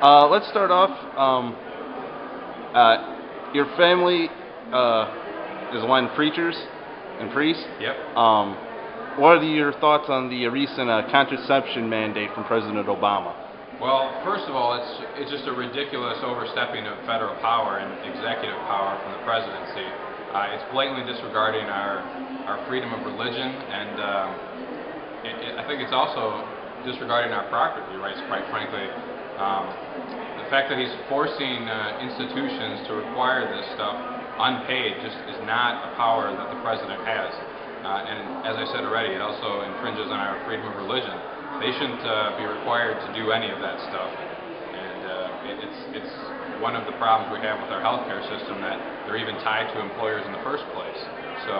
Let's start off. Your family is one preachers and priests. Yep. What are your thoughts on the recent contraception mandate from President Obama? Well, first of all, it's just a ridiculous overstepping of federal power and executive power from the presidency. It's blatantly disregarding our freedom of religion, and I think it's also disregarding our property rights, quite frankly. The fact that he's forcing institutions to require this stuff unpaid just is not a power that the president has. And as I said already, it also infringes on our freedom of religion. They shouldn't be required to do any of that stuff. And it's one of the problems we have with our healthcare system, that they're even tied to employers in the first place. So,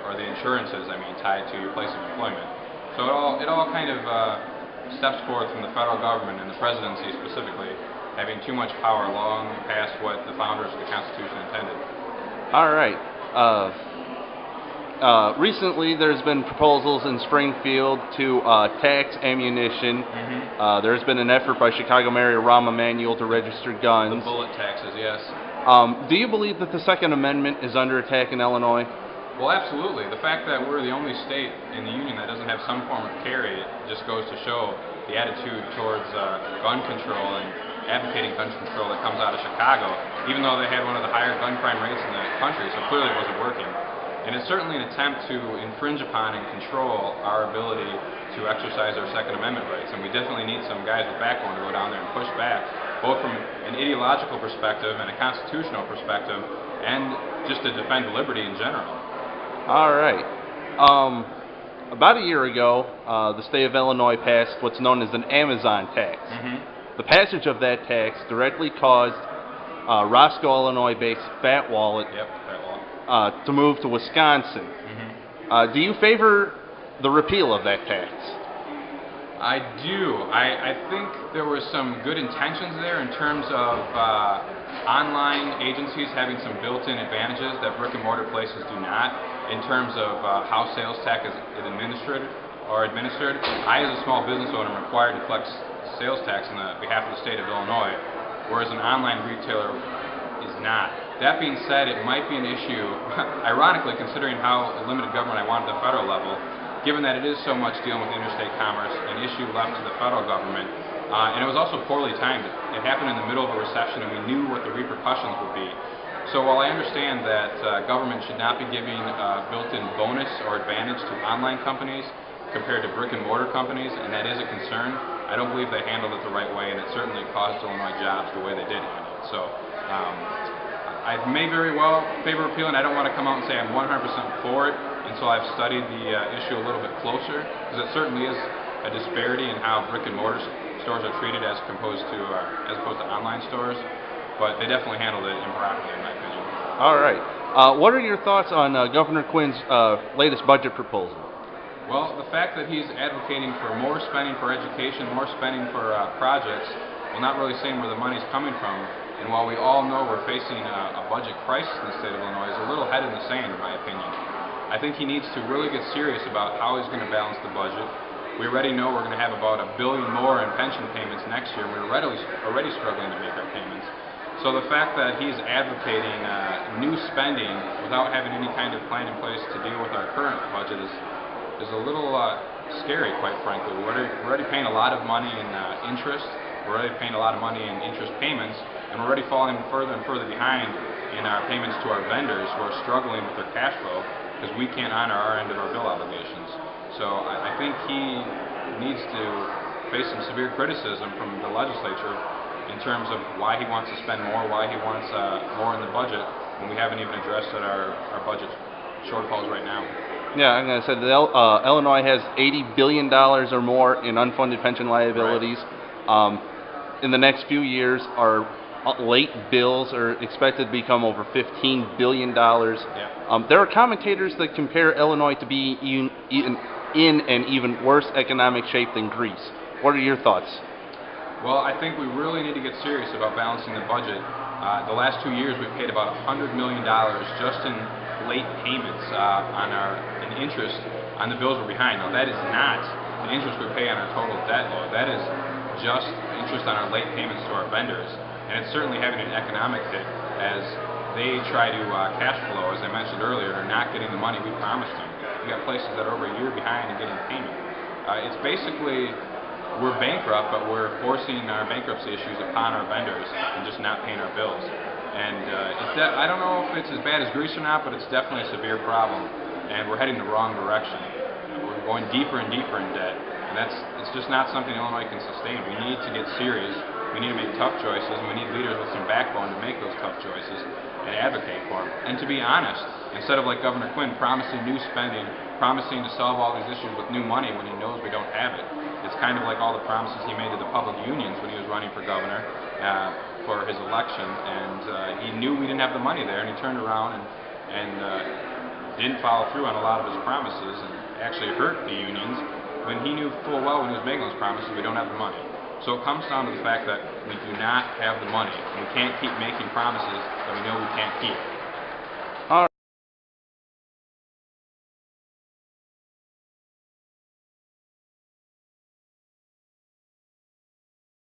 or the insurances, tied to your place of employment. So it all kind of steps forth from the federal government and the presidency specifically having too much power long past what the founders of the Constitution intended. All right. Recently, there's been proposals in Springfield to tax ammunition. Mm-hmm. There's been an effort by Chicago Mayor Rahm Emanuel to register guns. The bullet taxes, yes. Do you believe that the Second Amendment is under attack in Illinois? Well, absolutely. The fact that we're the only state in the union that doesn't have some form of carry just goes to show the attitude towards gun control and advocating gun control that comes out of Chicago, even though they had one of the higher gun crime rates in the country, so clearly it wasn't working. And it's certainly an attempt to infringe upon and control our ability to exercise our Second Amendment rights. And we definitely need some guys with backbone to go down there and push back, both from an ideological perspective and a constitutional perspective, and just to defend liberty in general. All right. About a year ago, the state of Illinois passed what's known as an Amazon tax. Mm-hmm. The passage of that tax directly caused Roscoe, Illinois-based Fat Wallet, to move to Wisconsin. Mm-hmm. Do you favor the repeal of that tax? I do. I think there were some good intentions there in terms of online agencies having some built-in advantages that brick-and-mortar places do not, in terms of how sales tax is administered. I, as a small business owner, am required to collect sales tax on behalf of the state of Illinois, whereas an online retailer is not. That being said, it might be an issue, ironically, considering how limited government I want at the federal level, given that it is so much dealing with interstate commerce, an issue left to the federal government. And it was also poorly timed. It happened in the middle of a recession, and we knew what the repercussions would be. So while I understand that government should not be giving a built-in bonus or advantage to online companies compared to brick-and-mortar companies, and that is a concern, I don't believe they handled it the right way, and it certainly cost Illinois jobs the way they did handle it. So I may very well favor repeal, and I don't want to come out and say I'm 100% for it until I've studied the issue a little bit closer, because it certainly is a disparity in how brick-and-mortar stores are treated as opposed to online stores. But they definitely handled it improperly, in my opinion. All right. What are your thoughts on Governor Quinn's latest budget proposal? Well, the fact that he's advocating for more spending for education, more spending for projects, while not really saying where the money's coming from, and while we all know we're facing a budget crisis in the state of Illinois, is a little head in the sand, in my opinion. I think he needs to really get serious about how he's going to balance the budget. We already know we're going to have about $1 billion more in pension payments next year, and we're already struggling to make our payments. So the fact that he's advocating new spending without having any kind of plan in place to deal with our current budget is a little scary, quite frankly. We're already paying a lot of money in interest. We're already paying a lot of money in interest payments, and we're already falling further and further behind in our payments to our vendors who are struggling with their cash flow because we can't honor our end of our bill obligations. So I think he needs to face some severe criticism from the legislature in terms of why he wants to spend more, why he wants more in the budget when we haven't even addressed our budget shortfalls right now. Yeah, I'm going to say that Illinois has $80 billion or more in unfunded pension liabilities. Right. In the next few years, our late bills are expected to become over $15 billion. Yeah. There are commentators that compare Illinois to be in an even worse economic shape than Greece. What are your thoughts? Well, I think we really need to get serious about balancing the budget. The last 2 years, we've paid about $100 million just in late payments in interest on the bills we're behind. Now, that is not the interest we pay on our total debt load. That is just interest on our late payments to our vendors, and it's certainly having an economic hit as they try to cash flow, as I mentioned earlier, are not getting the money we promised them. We got places that are over a year behind in getting payment. It's basically, we're bankrupt, but we're forcing our bankruptcy issues upon our vendors and just not paying our bills. And I don't know if it's as bad as Greece or not, but it's definitely a severe problem, and we're heading the wrong direction. We're going deeper and deeper in debt, and it's just not something Illinois can sustain. We need to get serious. We need to make tough choices, and we need leaders with some backbone to make those tough choices and advocate for them. And to be honest, instead of like Governor Quinn promising new spending, promising to solve all these issues with new money when he knows we don't have it, it's kind of like all the promises he made to the public unions when he was running for governor for his election, and he knew we didn't have the money there, and he turned around and didn't follow through on a lot of his promises and actually hurt the unions when he knew full well when he was making those promises we don't have the money. So it comes down to the fact that we do not have the money. We can't keep making promises that we know we can't keep.